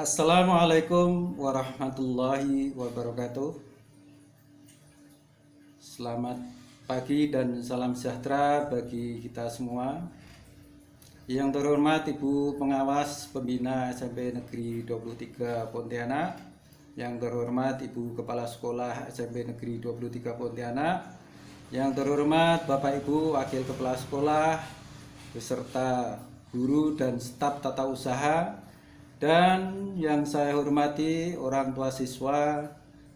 Assalamualaikum warahmatullahi wabarakatuh. Selamat pagi dan salam sejahtera bagi kita semua. Yang terhormat Ibu Pengawas Pembina SMP Negeri 23 Pontianak, yang terhormat Ibu Kepala Sekolah SMP Negeri 23 Pontianak, yang terhormat Bapak Ibu Wakil Kepala Sekolah beserta guru dan staf tata usaha, dan yang saya hormati orang tua siswa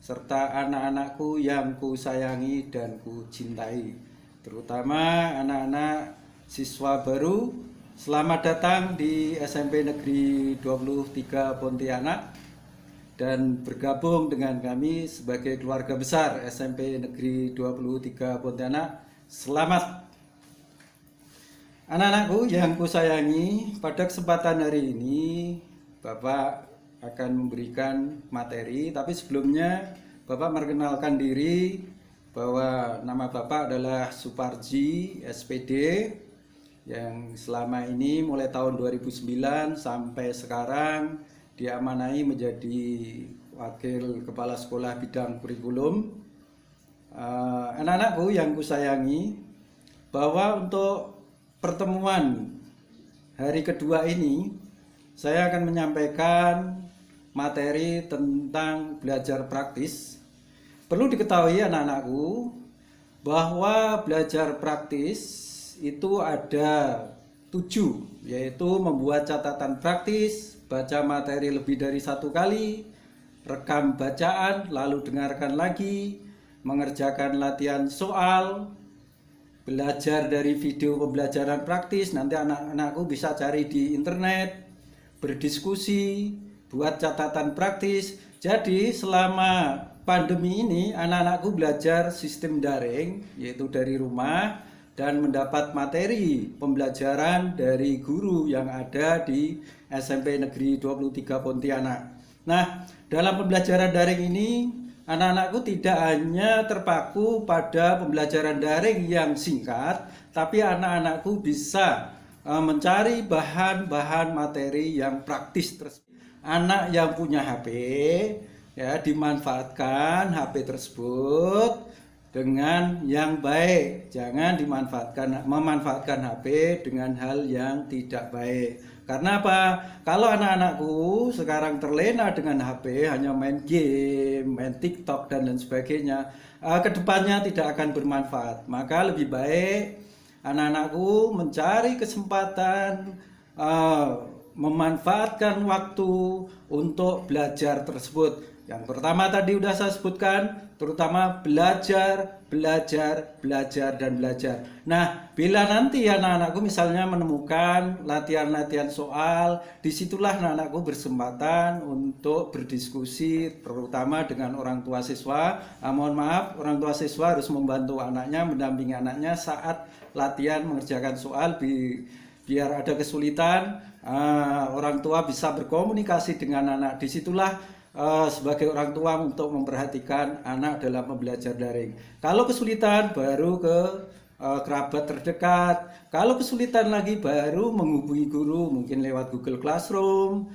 serta anak-anakku yang ku sayangi dan ku cintai, terutama anak-anak siswa baru. Selamat datang di SMP Negeri 23 Pontianak dan bergabung dengan kami sebagai keluarga besar SMP Negeri 23 Pontianak. Selamat. Anak-anakku yang ku sayangi, pada kesempatan hari ini Bapak akan memberikan materi, tapi sebelumnya Bapak memperkenalkan diri bahwa nama Bapak adalah Suparji SPD, yang selama ini mulai tahun 2009 sampai sekarang diamanai menjadi Wakil Kepala Sekolah Bidang Kurikulum. Anak-anakku yang kusayangi, bahwa untuk pertemuan hari kedua ini saya akan menyampaikan materi tentang belajar praktis. Perlu diketahui anak-anakku bahwa belajar praktis itu ada 7, yaitu membuat catatan praktis, baca materi lebih dari 1 kali, rekam bacaan, lalu dengarkan lagi, mengerjakan latihan soal, belajar dari video pembelajaran praktis. Nanti anak-anakku bisa cari di internet, berdiskusi, buat catatan praktis. Jadi selama pandemi ini anak-anakku belajar sistem daring, yaitu dari rumah, dan mendapat materi pembelajaran dari guru yang ada di SMP Negeri 23 Pontianak. Nah, dalam pembelajaran daring ini anak-anakku tidak hanya terpaku pada pembelajaran daring yang singkat, tapi anak-anakku bisa mencari bahan-bahan materi yang praktis tersebut. Anak yang punya HP, ya, dimanfaatkan HP tersebut dengan yang baik. Jangan memanfaatkan HP dengan hal yang tidak baik. Karena apa? Kalau anak-anakku sekarang terlena dengan HP, hanya main game, main TikTok dan lain sebagainya, kedepannya tidak akan bermanfaat. Maka lebih baik anak-anakku mencari kesempatan memanfaatkan waktu untuk belajar tersebut. Yang pertama tadi sudah saya sebutkan, terutama belajar, dan belajar. Nah, bila nanti anak-anakku misalnya menemukan latihan-latihan soal, disitulah anak-anakku berkesempatan untuk berdiskusi, terutama dengan orang tua siswa. Mohon maaf, orang tua siswa harus membantu anaknya, mendampingi anaknya saat latihan mengerjakan soal, biar ada kesulitan, orang tua bisa berkomunikasi dengan anak. Disitulah sebagai orang tua untuk memperhatikan anak dalam belajar daring. Kalau kesulitan baru ke kerabat terdekat. Kalau kesulitan lagi baru menghubungi guru, mungkin lewat Google Classroom,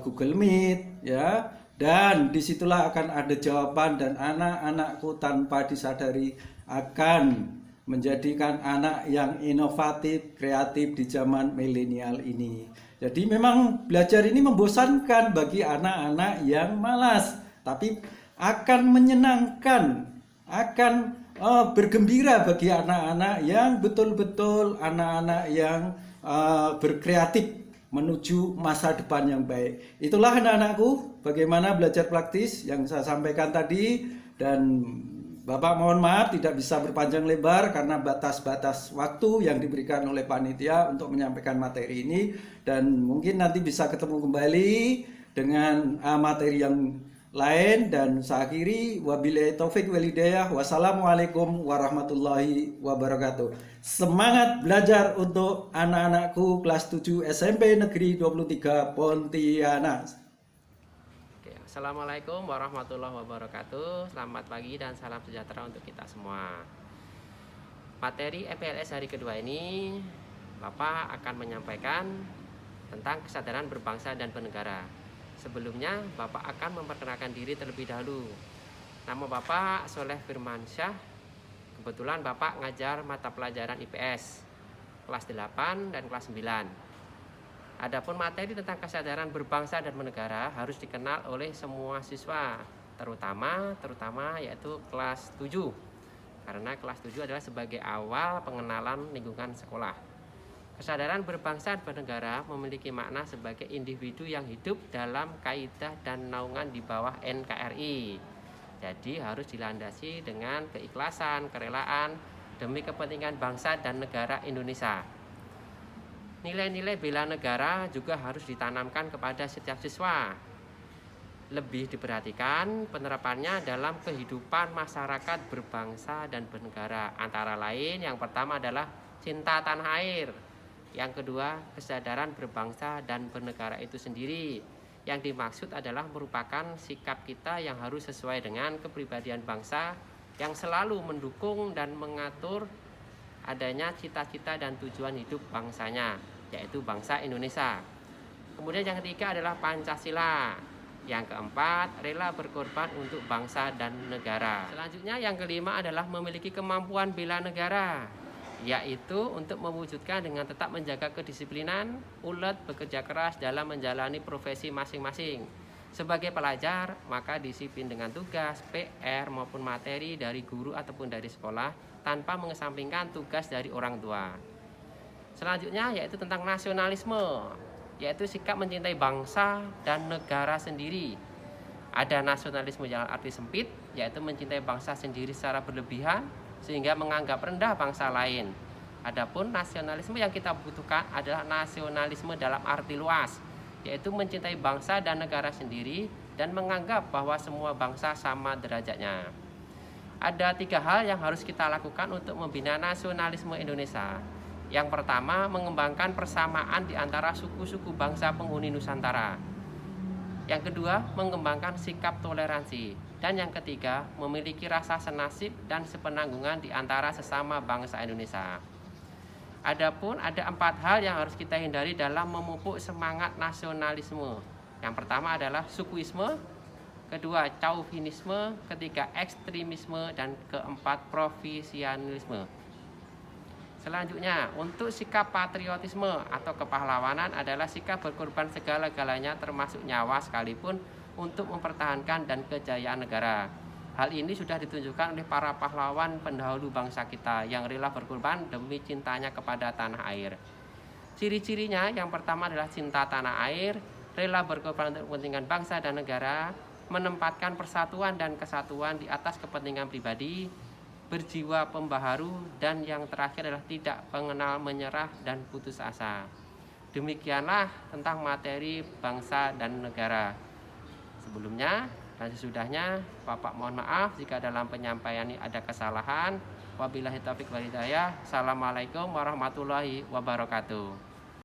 Google Meet, ya. Dan disitulah akan ada jawaban, dan anak-anakku tanpa disadari akan menjadikan anak yang inovatif, kreatif di zaman milenial ini. Jadi memang belajar ini membosankan bagi anak-anak yang malas, tapi akan menyenangkan, akan bergembira bagi anak-anak yang betul-betul anak-anak yang berkreatif menuju masa depan yang baik. Itulah anak-anakku, bagaimana belajar praktis yang saya sampaikan tadi. Dan Bapak mohon maaf tidak bisa berpanjang lebar karena batas-batas waktu yang diberikan oleh panitia untuk menyampaikan materi ini, dan mungkin nanti bisa ketemu kembali dengan materi yang lain. Dan saya akhiri, wabillahi taufik wal hidayah. Wassalamualaikum warahmatullahi wabarakatuh. Semangat belajar untuk anak-anakku kelas 7 SMP Negeri 23 Pontianak. Assalamualaikum warahmatullahi wabarakatuh. Selamat pagi dan salam sejahtera untuk kita semua. Materi MPLS hari kedua ini Bapak akan menyampaikan tentang kesadaran berbangsa dan bernegara. Sebelumnya, Bapak akan memperkenalkan diri terlebih dahulu. Nama Bapak Soleh Firmansyah. Kebetulan Bapak ngajar mata pelajaran IPS kelas 8 dan kelas 9. Adapun materi tentang kesadaran berbangsa dan bernegara harus dikenal oleh semua siswa, terutama yaitu kelas 7. Karena kelas 7 adalah sebagai awal pengenalan lingkungan sekolah. Kesadaran berbangsa dan bernegara memiliki makna sebagai individu yang hidup dalam kaidah dan naungan di bawah NKRI. Jadi harus dilandasi dengan keikhlasan, kerelaan demi kepentingan bangsa dan negara Indonesia. Nilai-nilai bela negara juga harus ditanamkan kepada setiap siswa. Lebih diperhatikan penerapannya dalam kehidupan masyarakat berbangsa dan bernegara. Antara lain yang pertama adalah cinta tanah air. Yang kedua, kesadaran berbangsa dan bernegara itu sendiri. Yang dimaksud adalah merupakan sikap kita yang harus sesuai dengan kepribadian bangsa yang selalu mendukung dan mengatur adanya cita-cita dan tujuan hidup bangsanya, yaitu bangsa Indonesia. Kemudian yang ketiga adalah Pancasila. Yang keempat, rela berkorban untuk bangsa dan negara. Selanjutnya yang kelima adalah memiliki kemampuan bela negara, yaitu untuk mewujudkan dengan tetap menjaga kedisiplinan, ulet, bekerja keras dalam menjalani profesi masing-masing. Sebagai pelajar, maka disiplin dengan tugas, PR maupun materi dari guru ataupun dari sekolah tanpa mengesampingkan tugas dari orang tua. Selanjutnya yaitu tentang nasionalisme, yaitu sikap mencintai bangsa dan negara sendiri. Ada nasionalisme yang arti sempit, yaitu mencintai bangsa sendiri secara berlebihan sehingga menganggap rendah bangsa lain. Adapun nasionalisme yang kita butuhkan adalah nasionalisme dalam arti luas, yaitu mencintai bangsa dan negara sendiri dan menganggap bahwa semua bangsa sama derajatnya. Ada 3 hal yang harus kita lakukan untuk membina nasionalisme Indonesia. Yang pertama, mengembangkan persamaan di antara suku-suku bangsa penghuni Nusantara. Yang kedua, mengembangkan sikap toleransi. Dan yang ketiga, memiliki rasa senasib dan sepenanggungan di antara sesama bangsa Indonesia. Adapun ada 4 hal yang harus kita hindari dalam memupuk semangat nasionalisme. Yang pertama adalah sukuisme, kedua chauvinisme, ketiga ekstremisme, dan keempat provisialisme. Selanjutnya, untuk sikap patriotisme atau kepahlawanan adalah sikap berkorban segala-galanya termasuk nyawa sekalipun untuk mempertahankan dan kejayaan negara. Hal ini sudah ditunjukkan oleh para pahlawan pendahulu bangsa kita yang rela berkorban demi cintanya kepada tanah air. Ciri-cirinya yang pertama adalah cinta tanah air, rela berkorban untuk kepentingan bangsa dan negara, menempatkan persatuan dan kesatuan di atas kepentingan pribadi, berjiwa pembaharu, dan yang terakhir adalah tidak mengenal menyerah dan putus asa. Demikianlah tentang materi bangsa dan negara. Sebelumnya dan sesudahnya, Bapak mohon maaf jika dalam penyampaian ini ada kesalahan. Wabillahi taufiq wal hidayah. Assalamualaikum warahmatullahi wabarakatuh.